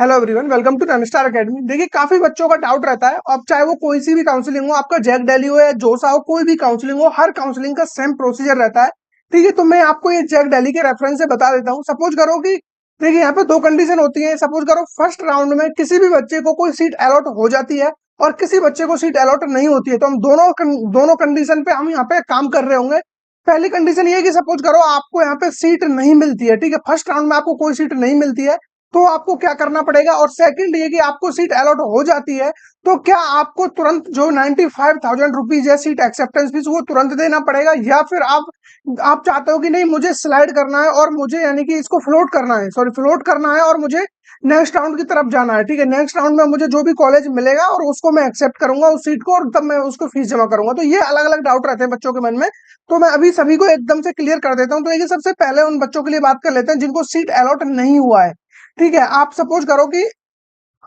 Hello everyone, welcome to Ninestar academy. देखिए, काफी बच्चों का डाउट रहता है। अब चाहे वो कोई सी भी काउंसलिंग हो, आपका जैक दिल्ली हो या जोसा हो, कोई भी काउंसलिंग हो, हर काउंसलिंग का सेम प्रोसीजर रहता है। ठीक है, तो मैं आपको ये जैक दिल्ली के रेफरेंस से बता देता हूँ। सपोज करो कि देखिए, यहाँ पे दो कंडीशन होती है। सपोज करो फर्स्ट राउंड में किसी भी बच्चे को कोई सीट अलॉट हो जाती है और किसी बच्चे को सीट अलॉट नहीं होती है, तो हम दोनों कंडीशन पे हम यहाँ पे काम कर रहे होंगे। पहली कंडीशन ये है कि सपोज करो आपको यहाँ पे सीट नहीं मिलती है। ठीक है, फर्स्ट राउंड में आपको कोई सीट नहीं मिलती है, तो आपको क्या करना पड़ेगा। और सेकंड ये कि आपको सीट अलॉट हो जाती है, तो क्या आपको तुरंत जो 95,000 रुपीज है सीट एक्सेप्टेंस फीस, वो तुरंत देना पड़ेगा, या फिर आप चाहते हो कि नहीं, मुझे स्लाइड करना है और मुझे यानी कि इसको फ्लोट करना है, सॉरी फ्लोट करना है और मुझे नेक्स्ट राउंड की तरफ जाना है। ठीक है, नेक्स्ट राउंड में मुझे जो भी कॉलेज मिलेगा और उसको मैं एक्सेप्ट करूंगा उस सीट को, और तब मैं उसको फीस जमा करूंगा। तो ये अलग अलग डाउट रहते हैं बच्चों के मन में, तो मैं अभी सभी को एकदम से क्लियर कर देता हूँ। तो ये सबसे पहले उन बच्चों के लिए बात कर लेते हैं जिनको सीट अलॉट नहीं हुआ है। ठीक है, आप सपोज करो कि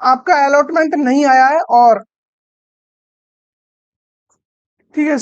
आपका अलॉटमेंट नहीं आया है, और ठीक है,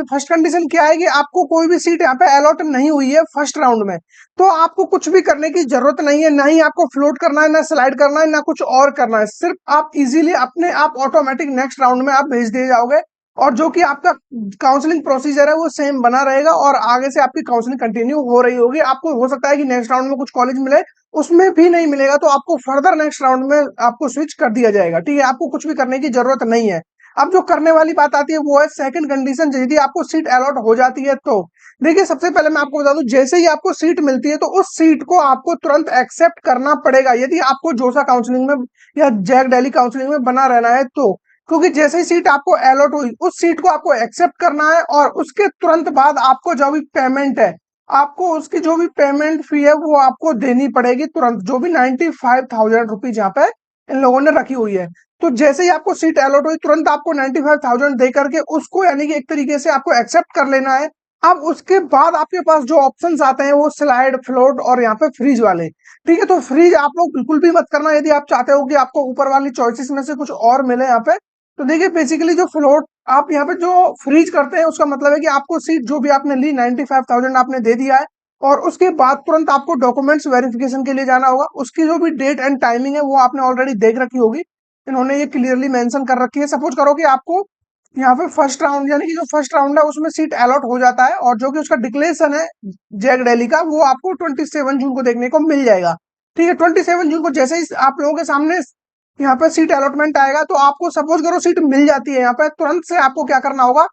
फर्स्ट कंडीशन क्या है कि आपको कोई भी सीट यहाँ पे अलॉट नहीं हुई है फर्स्ट राउंड में, तो आपको कुछ भी करने की जरूरत नहीं है। ना ही आपको फ्लोट करना है, ना स्लाइड करना है, ना कुछ और करना है। सिर्फ आप इजीली अपने आप ऑटोमेटिक नेक्स्ट राउंड में आप भेज दिए जाओगे, और जो कि आपका काउंसलिंग प्रोसीजर है वो सेम बना रहेगा, और आगे से आपकी काउंसलिंग कंटिन्यू हो रही होगी। आपको हो सकता है कि नेक्स्ट राउंड में कुछ कॉलेज मिले, उसमें भी नहीं मिलेगा, तो आपको फर्दर नेक्स्ट राउंड में आपको स्विच कर दिया जाएगा। ठीक है, आपको कुछ भी करने की जरूरत नहीं है। अब जो करने वाली बात आती है वो है सेकंड कंडीशन, यदि आपको सीट अलॉट हो जाती है तो देखिए, सबसे पहले मैं आपको बता दूं, जैसे ही आपको सीट मिलती है तो उस सीट को आपको तुरंत एक्सेप्ट करना पड़ेगा, यदि आपको जोसा काउंसलिंग में या जैक दिल्ली काउंसलिंग में बना रहना है तो। क्योंकि जैसे ही सीट आपको अलॉट हुई, उस सीट को आपको एक्सेप्ट करना है, और उसके तुरंत बाद आपको जो भी पेमेंट है, आपको उसकी जो भी पेमेंट फी है वो आपको देनी पड़ेगी तुरंत, जो भी 95,000 रुपीज यहाँ पे इन लोगों ने रखी हुई है। तो जैसे ही आपको सीट अलॉट हुई, तुरंत आपको 95,000 दे करके उसको यानी कि एक तरीके से आपको एक्सेप्ट कर लेना है। अब उसके बाद आपके पास जो ऑप्शंस आते हैं वो स्लाइड, फ्लोट और यहाँ पे फ्रीज वाले। ठीक है, तो फ्रीज आप लोग बिल्कुल भी मत करना यदि आप चाहते हो कि आपको ऊपर वाली चॉइसेस में से कुछ और मिले यहाँ पे। तो देखिए, बेसिकली जो फ्लोट आप यहाँ पे जो फ्रीज करते हैं, उसका मतलब है कि आपको सीट जो भी आपने ली 95,000 आपने दे दिया है, और उसके बाद तुरंत आपको डॉक्यूमेंट्स वेरिफिकेशन के लिए जाना होगा। उसकी जो भी डेट एंड टाइमिंग है वो आपने ऑलरेडी देख रखी होगी, इन्होंने ये क्लियरली मेंशन कर रखी है। सपोज करो कि आपको यहाँ पे फर्स्ट राउंड यानी कि जो फर्स्ट राउंड है उसमें सीट अलॉट हो जाता है, और जो कि उसका डिक्लेरेशन है जैक दिल्ली का, वो आपको 27 जून को देखने को मिल जाएगा। ठीक है, 27 जून को जैसे ही आप लोगों के सामने यहाँ पे सीट अलॉटमेंट आएगा, तो आपको सपोज करो सीट मिल जाती है यहाँ पे, तुरंत से आपको क्या करना होगा,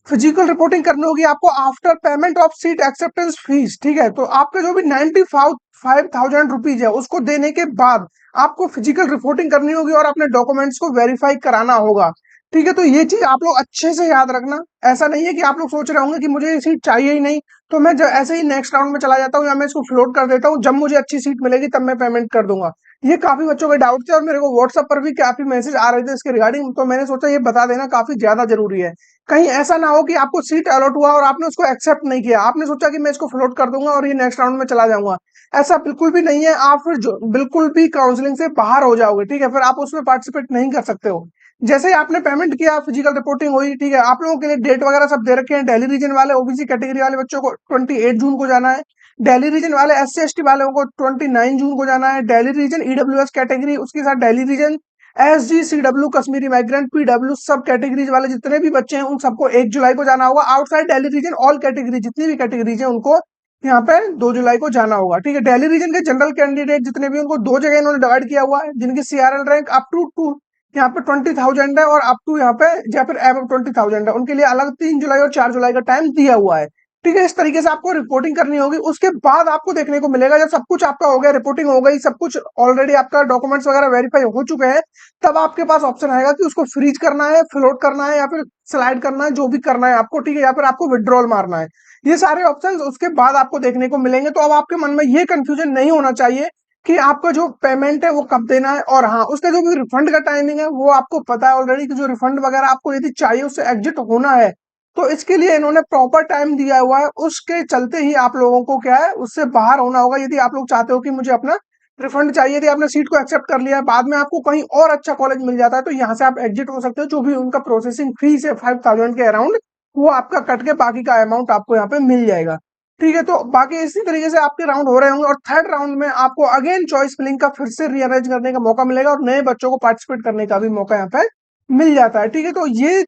फिजिकल रिपोर्टिंग करनी होगी आपको after payment of seat acceptance fees. ठीक है, तो आपका जो भी 95,000 रुपीज है उसको देने के बाद आपको फिजिकल रिपोर्टिंग करनी होगी और अपने डॉक्यूमेंट्स को वेरीफाई कराना होगा। ठीक है, तो ये चीज आप लोग अच्छे से याद रखना। ऐसा नहीं है कि आप लोग सोच रहे होंगे कि मुझे ये सीट चाहिए ही नहीं, तो मैं ऐसे ही नेक्स्ट राउंड में चला जाता हूँ, या मैं इसको फ्लोट कर देता हूँ, जब मुझे अच्छी सीट मिलेगी तब मैं पेमेंट कर दूंगा। ये काफी बच्चों के डाउट थे, और मेरे को व्हाट्सएप पर भी काफी मैसेज आ रहे थे इसके रिगार्डिंग, तो मैंने सोचा ये बता देना काफी ज्यादा जरूरी है। कहीं ऐसा ना हो कि आपको सीट अलॉट हुआ और आपने उसको एक्सेप्ट नहीं किया, आपने सोचा कि मैं इसको फ्लोट कर दूंगा और ये नेक्स्ट राउंड में चला जाऊंगा। ऐसा बिल्कुल भी नहीं है, आप फिर बिल्कुल भी काउंसलिंग से बाहर हो जाओगे। ठीक है, फिर आप उसमें पार्टिसिपेट नहीं कर सकते हो। जैसे ही आपने पेमेंट किया, फिजिकल रिपोर्टिंग हुई, ठीक है, आप लोगों के लिए डेट वगैरह सब दे रखे हैं। दिल्ली रीजन वाले ओबीसी कैटेगरी वाले बच्चों को 28 जून को जाना है। दिल्ली रीजन वाले SC ST वालों को 29 जून को जाना है। दिल्ली रीजन EWS कैटेगरी, उसके साथ Delhi region SGCW Kashmiri migrant PW सब कैटेगरीज वाले जितने भी बच्चे हैं उन सबको 1 जुलाई को जाना होगा। Outside Delhi region all category, जितनी भी कैटेगरीज है उनको यहाँ पे 2 जुलाई को जाना होगा। ठीक है, दिल्ली रीजन के जनरल कैंडिडेट जितने भी, उनको दो जगह इन्होंने डिवाइड किया हुआ है, जिनकी CRL रैंक अप टू यहाँ पे 20,000 है, और अप टू यहाँ पे या फिर एब 20,000 है, उनके लिए अलग 3 जुलाई और 4 जुलाई का टाइम दिया हुआ है। ठीक है, इस तरीके से आपको रिपोर्टिंग करनी होगी। उसके बाद आपको देखने को मिलेगा, जब सब कुछ आपका हो गया, रिपोर्टिंग हो गई, सब कुछ ऑलरेडी आपका डॉक्यूमेंट्स वगैरह वेरीफाई हो चुके हैं, तब आपके पास ऑप्शन आएगा कि उसको फ्रीज करना है, फ्लोट करना है, या फिर स्लाइड करना है, जो भी करना है आपको। ठीक है, या फिर आपको विड्रॉल मारना है। ये सारे ऑप्शंस उसके बाद आपको देखने को मिलेंगे। तो अब आपके मन में ये कंफ्यूजन नहीं होना चाहिए कि आपका जो पेमेंट है वो कब देना है, और हाँ, उसका जो भी रिफंड का टाइमिंग है वो आपको पता है ऑलरेडी, कि जो रिफंड वगैरह आपको यदि चाहिए उससे एग्जिट होना है, तो इसके लिए इन्होंने प्रॉपर टाइम दिया हुआ है। उसके चलते ही आप लोगों को क्या है, उससे बाहर होना होगा। यदि आप लोग चाहते हो कि मुझे अपना रिफंड चाहिए, यदि आपने सीट को एक्सेप्ट कर लिया है, बाद में आपको कहीं और अच्छा कॉलेज मिल जाता है, तो यहाँ से आप एग्जिट हो सकते हो। जो भी उनका प्रोसेसिंग फीस है 5,000 के अराउंड, वो आपका कट के बाकी का अमाउंट आपको यहाँ पे मिल जाएगा। ठीक है, तो बाकी इसी तरीके से आपके राउंड हो रहे होंगे और थर्ड राउंड में आपको अगेन चॉइस फिलिंग का फिर से रीअरेंज करने का मौका मिलेगा और नए बच्चों को पार्टिसिपेट करने का भी मौका यहाँ पे मिल जाता है। ठीक है, तो ये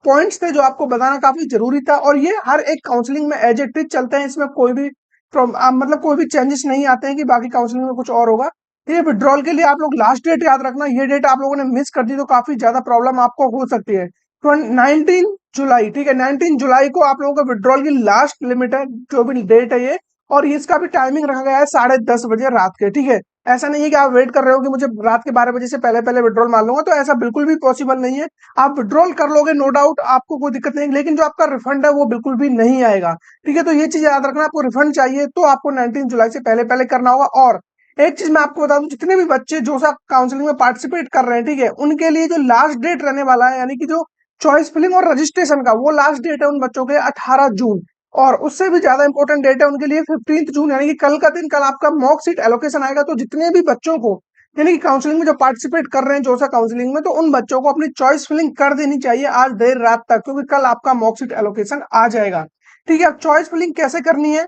पॉइंट्स थे जो आपको बताना काफी जरूरी था और ये हर एक काउंसलिंग में एज इट इज चलते हैं, इसमें कोई भी मतलब कोई भी चेंजेस नहीं आते हैं कि बाकी काउंसलिंग में कुछ और होगा। ये विड्रॉल के लिए आप लोग लास्ट डेट याद रखना, ये डेट आप लोगों ने मिस कर दी तो काफी ज्यादा प्रॉब्लम आपको हो सकती है। 19 जुलाई, ठीक है, 19 जुलाई को आप लोगों का विड्रॉल की लास्ट लिमिट है, जो भी डेट है ये, और इसका भी टाइमिंग रखा गया है 10:30 बजे रात के। ठीक है, ऐसा नहीं है कि आप वेट कर रहे हो कि मुझे रात के 12 बजे से पहले पहले विड्रॉल मार लूंगा, तो ऐसा बिल्कुल भी पॉसिबल नहीं है। आप विड्रॉल कर लोगे नो डाउट, आपको कोई दिक्कत नहीं, लेकिन जो आपका रिफंड है वो बिल्कुल भी नहीं आएगा। ठीक है, तो ये चीज याद रखना, आपको रिफंड चाहिए तो आपको 19 जुलाई से पहले पहले करना होगा। और एक चीज मैं आपको बता दूं, जितने भी बच्चे जो सा काउंसलिंग में पार्टिसिपेट कर रहे हैं, ठीक है, उनके लिए जो लास्ट डेट रहने वाला है, यानी कि जो चॉइस फिलिंग और रजिस्ट्रेशन का वो लास्ट डेट है उन बच्चों के 18 जून, और उससे भी ज्यादा इंपॉर्टेंट डेट है उनके लिए 15 जून, यानी कि कल का दिन, कल आपका मॉक सीट एलोकेशन आएगा। तो जितने भी बच्चों को, यानी कि काउंसलिंग में जो पार्टिसिपेट कर रहे हैं जो सा काउंसलिंग में, तो उन बच्चों को अपनी चॉइस फिलिंग कर देनी चाहिए आज देर रात तक, क्योंकि कल आपका मॉक सीट एलोकेशन आ जाएगा। ठीक है, अब चॉइस फिलिंग कैसे करनी है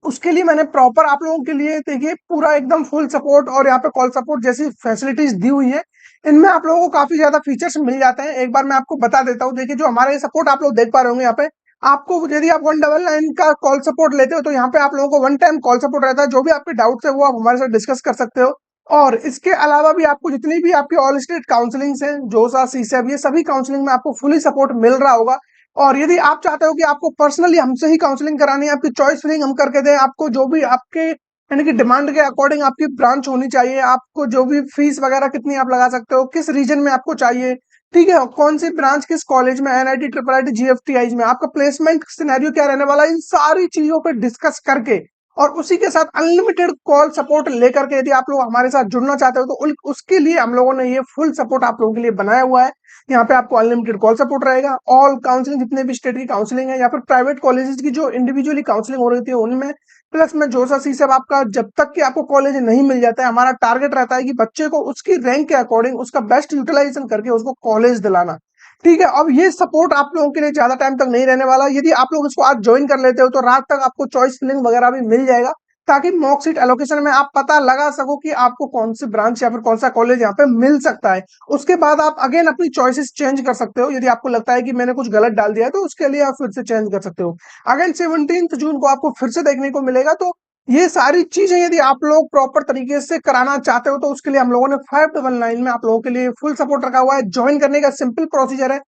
उसके लिए मैंने प्रॉपर आप लोगों के लिए देखिए पूरा एकदम फुल सपोर्ट और यहाँ पे कॉल सपोर्ट जैसी फैसिलिटीज दी हुई है। इनमें आप लोगों को काफी ज्यादा फीचर्स मिल जाते हैं। एक बार मैं आपको बता देता हूँ, देखिए जो हमारे सपोर्ट आप लोग देख पा रहे होंगे यहाँ पे, आपको यदि आप 199 का कॉल सपोर्ट लेते हो तो यहाँ पे आप लोगों को वन टाइम कॉल सपोर्ट रहता है, जो भी आपके डाउट्स है वो आप हमारे साथ डिस्कस कर सकते हो। और इसके अलावा भी आपको जितनी भी आपकी ऑल स्टेट काउंसलिंग है, जोसा सीसैब, ये सभी काउंसलिंग में आपको फुली सपोर्ट मिल रहा होगा। और यदि आप चाहते हो कि आपको पर्सनली हमसे ही काउंसलिंग करानी है, आपकी चॉइस फिलिंग हम करके दें, आपको जो भी आपके यानी कि डिमांड के अकॉर्डिंग आपकी ब्रांच होनी चाहिए, आपको जो भी फीस वगैरह कितनी आप लगा सकते हो, किस रीजन में आपको चाहिए, ठीक है, कौन सी ब्रांच किस कॉलेज में, एनआईटी, ट्रिपल आईटी, जीएफटीआई में, आपका प्लेसमेंट सिनेरियो क्या रहने वाला है, इन सारी चीजों पे डिस्कस करके और उसी के साथ अनलिमिटेड कॉल सपोर्ट लेकर के यदि आप लोग हमारे साथ जुड़ना चाहते हो तो उसके लिए हम लोगों ने ये फुल सपोर्ट आप लोगों के लिए बनाया हुआ है। यहाँ पे आपको अनलिमिटेड कॉल सपोर्ट रहेगा, ऑल काउंसलिंग जितने भी स्टेट की काउंसलिंग है या फिर प्राइवेट कॉलेजेस की जो इंडिविजुअली काउंसलिंग हो रही थी उनमें, प्लस में जोसा सी सब आपका जब तक कि आपको कॉलेज नहीं मिल जाता है, हमारा टारगेट रहता है कि बच्चे को उसकी रैंक के अकॉर्डिंग उसका बेस्ट यूटिलाइजेशन करके उसको कॉलेज दिलाना। ठीक है, अब ये सपोर्ट आप लोगों के लिए ज्यादा टाइम तक नहीं रहने वाला। यदि आप लोग इसको आज ज्वाइन कर लेते हो तो रात तक आपको चॉइस फिलिंग वगैरह भी मिल जाएगा, ताकि मॉक सीट एलोकेशन में आप पता लगा सको कि आपको कौन सी ब्रांच या फिर कौन सा कॉलेज यहाँ पे मिल सकता है। उसके बाद आप अगेन अपनी चॉइसेस चेंज कर सकते हो, यदि आपको लगता है कि मैंने कुछ गलत डाल दिया है तो उसके लिए आप फिर से चेंज कर सकते हो। अगेन 17 जून को आपको फिर से देखने को मिलेगा। तो ये सारी चीजें यदि आप लोग प्रॉपर तरीके से कराना चाहते हो तो उसके लिए हम लोगों ने 599 में आप लोगों के लिए फुल सपोर्ट रखा हुआ है। ज्वाइन करने का सिंपल प्रोसीजर है,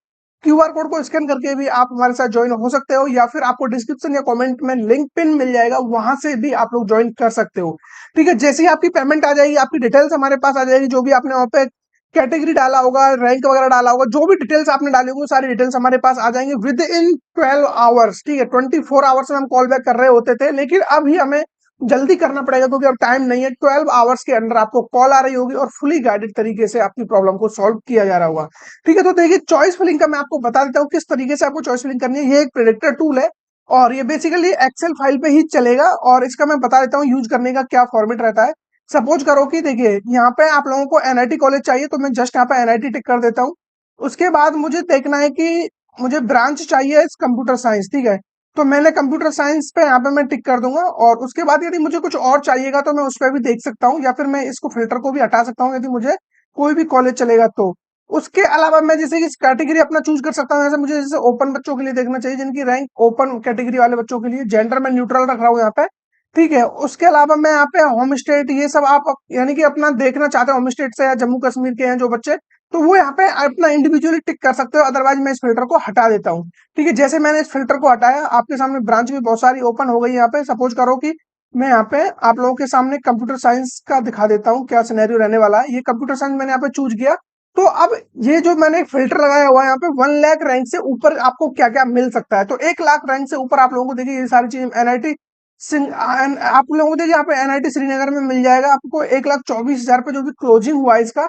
क्यूआर कोड को स्कैन करके भी आप हमारे साथ ज्वाइन हो सकते हो, या फिर आपको डिस्क्रिप्शन या कमेंट में लिंक पिन मिल जाएगा, वहां से भी आप लोग ज्वाइन कर सकते हो। ठीक है, जैसे ही आपकी पेमेंट आ जाएगी, आपकी डिटेल्स हमारे पास आ जाएगी, जो भी आपने वहाँ पे कैटेगरी डाला होगा, रैंक वगैरह डाला होगा, जो भी डिटेल्स आपने डाली होगी सारी डिटेल्स हमारे पास आ जाएंगे विद इन 12 आवर्स। ठीक है, 24 आवर्स में हम कॉल बैक कर रहे होते थे, लेकिन अभी हमें जल्दी करना पड़ेगा क्योंकि अब टाइम नहीं है। 12 आवर्स के अंदर आपको कॉल आ रही होगी और फुली गाइडेड तरीके से आपकी प्रॉब्लम को सॉल्व किया जा रहा होगा। ठीक है, तो देखिए चॉइस फिलिंग का मैं आपको बता देता हूँ किस तरीके से आपको चॉइस फिलिंग करनी है। ये एक प्रेडिक्टर टूल है और ये बेसिकली एक्सेल फाइल पे ही चलेगा, और इसका मैं बता देता हूँ यूज करने का क्या फॉर्मेट रहता है। सपोज करो कि देखिए यहाँ पे आप लोगों को एनआईटी कॉलेज चाहिए, तो मैं जस्ट यहाँ पे एनआईटी टिक कर देता हूँ। उसके बाद मुझे देखना है कि मुझे ब्रांच चाहिए कंप्यूटर साइंस। ठीक है, तो मैंने कंप्यूटर साइंस पे यहाँ पे मैं टिक कर दूंगा, और उसके बाद यदि मुझे कुछ और चाहिएगा तो मैं उस पर भी देख सकता हूँ, या फिर मैं इसको फिल्टर को भी हटा सकता हूँ यदि मुझे कोई भी कॉलेज चलेगा तो। उसके अलावा मैं जैसे कि कैटेगरी अपना चूज कर सकता हूँ, जैसे मुझे जैसे ओपन बच्चों के लिए देखना चाहिए, जिनकी रैंक ओपन कैटेगरी वाले बच्चों के लिए, जेंडर में न्यूट्रल रख रहा हूँ यहाँ पे। ठीक है, उसके अलावा मैं यहाँ पे होम स्टेट ये सब आप यानी कि अपना देखना चाहते हैं, होम स्टेट से या जम्मू कश्मीर के हैं जो बच्चे, तो वो यहाँ पे अपना इंडिविजुअली टिक कर सकते हो, अदरवाइज मैं इस फिल्टर को हटा देता हूँ। ठीक है, जैसे मैंने इस फिल्टर को हटाया, आपके सामने ब्रांच भी बहुत सारी ओपन हो गई। यहाँ पे सपोज करो कि मैं यहाँ पे आप लोगों के सामने कंप्यूटर साइंस का दिखा देता हूँ क्या सिनेरियो रहने वाला है। ये कंप्यूटर साइंस मैंने यहाँ पे चूज किया, तो अब ये जो मैंने फिल्टर लगाया हुआ है यहाँ पे 1 लाख रैंक से ऊपर आपको क्या क्या मिल सकता है, तो 1 लाख रैंक से ऊपर आप लोगों को देखिए ये सारी चीज एनआईटी आप लोगों को देखिए यहाँ पे एनआईटी श्रीनगर में मिल जाएगा आपको 1,24,000 पे जो भी क्लोजिंग हुआ है इसका।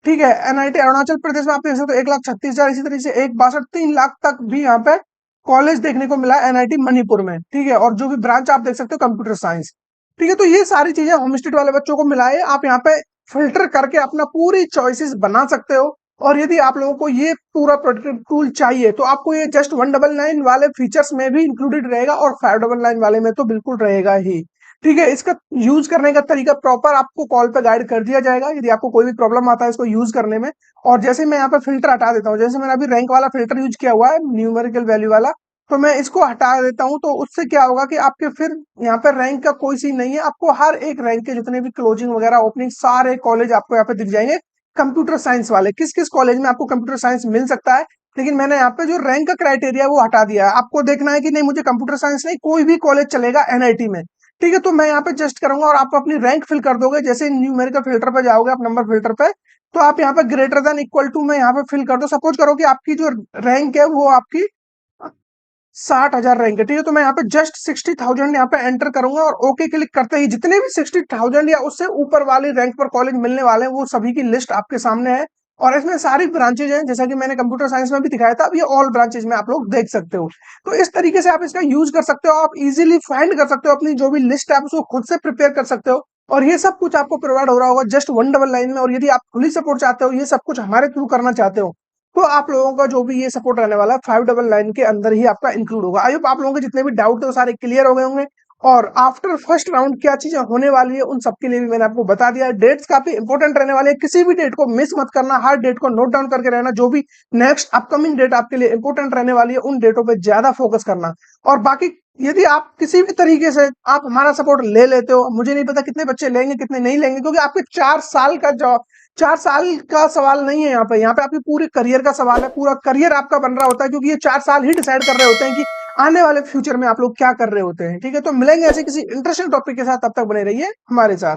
ठीक है, एनआईटी अरुणाचल प्रदेश में आप देख सकते हो 1,36,000, इसी तरीके से 1,62 3 लाख तक भी यहाँ पे कॉलेज देखने को मिला है एनआईटी मणिपुर में। ठीक है, और जो भी ब्रांच आप देख सकते हो कंप्यूटर साइंस। ठीक है, तो ये सारी चीजें होम स्टेट वाले बच्चों को मिला है, आप यहाँ पे फिल्टर करके अपना पूरी चॉइसेस बना सकते हो। और यदि आप लोगों को ये पूरा प्रोटेक्टिव टूल चाहिए तो आपको ये जस्ट 199 वाले फीचर्स में भी इंक्लूडेड रहेगा और 599 वाले में तो बिल्कुल रहेगा ही। ठीक है, इसका यूज करने का तरीका प्रॉपर आपको कॉल पे गाइड कर दिया जाएगा यदि आपको कोई भी प्रॉब्लम आता है इसको यूज करने में। और जैसे मैं यहाँ पे फिल्टर हटा देता हूँ, जैसे मैंने अभी रैंक वाला फिल्टर यूज किया हुआ है न्यूमेरिकल वैल्यू वाला, तो मैं इसको हटा देता हूँ, तो उससे क्या होगा कि आपके फिर यहाँ पे रैंक का कोई सीन नहीं है। आपको हर एक रैंक के जितने भी क्लोजिंग वगैरह ओपनिंग सारे कॉलेज आपको यहाँ पे दिख जाएंगे कंप्यूटर साइंस वाले, किस किस कॉलेज में आपको कंप्यूटर साइंस मिल सकता है। लेकिन मैंने यहाँ पे जो रैंक का क्राइटेरिया है वो हटा दिया है। आपको देखना है कि नहीं मुझे कंप्यूटर साइंस नहीं कोई भी कॉलेज चलेगा एनआईटी में। ठीक है, तो मैं यहाँ पे जस्ट करूंगा और आप अपनी रैंक फिल कर दोगे। जैसे न्यूमेरिकल फिल्टर पे जाओगे आप नंबर फिल्टर पे, तो आप यहाँ पे ग्रेटर देन इक्वल टू में यहाँ पे फिल कर दो। सपोज करो कि आपकी जो रैंक है वो आपकी 60,000 रैंक है। ठीक है, तो मैं यहाँ पे जस्ट 60,000 यहाँ पे एंटर करूंगा और ओके क्लिक करते ही जितने भी 60,000 या उससे ऊपर वाली रैंक पर कॉलेज मिलने वाले हैं वो सभी की लिस्ट आपके सामने है। और इसमें सारी ब्रांचेज हैं, जैसा कि मैंने कंप्यूटर साइंस में भी दिखाया था, अब ये ऑल ब्रांचेज में आप लोग देख सकते हो। तो इस तरीके से आप इसका यूज कर सकते हो, आप इजीली फाइंड कर सकते हो अपनी जो भी लिस्ट है आप उसको खुद से प्रिपेयर कर सकते हो। और ये सब कुछ आपको प्रोवाइड हो रहा होगा जस्ट 199 में। और यदि आप खुली सपोर्ट चाहते हो, ये सब कुछ हमारे थ्रू करना चाहते हो, तो आप लोगों का जो भी ये सपोर्ट रहने वाला है 599 के अंदर ही आपका इंक्लूड होगा। आई होप आप लोगों के जितने भी डाउट थे वो सारे क्लियर हो गए होंगे। और आफ्टर फर्स्ट राउंड क्या चीजें होने वाली है उन सबके लिए भी मैंने आपको बता दिया है। डेट्स काफी इंपॉर्टेंट रहने वाले हैं, किसी भी डेट को मिस मत करना, हर डेट को नोट डाउन करके रहना। जो भी नेक्स्ट अपकमिंग डेट आपके लिए इंपॉर्टेंट रहने वाली है उन डेटों पे ज्यादा फोकस करना। और बाकी यदि आप किसी भी तरीके से आप हमारा सपोर्ट ले लेते हो, मुझे नहीं पता कितने बच्चे लेंगे कितने नहीं लेंगे, क्योंकि आपके 4 साल का जो 4 साल का सवाल नहीं है यहाँ पे आपके पूरे करियर का सवाल है। पूरा करियर आपका बन रहा होता है, क्योंकि ये 4 साल ही डिसाइड कर रहे होते हैं कि आने वाले फ्यूचर में आप लोग क्या कर रहे होते हैं। ठीक है, तो मिलेंगे ऐसे किसी इंटरेस्टिंग टॉपिक के साथ, तब तक बने रहिए हमारे साथ।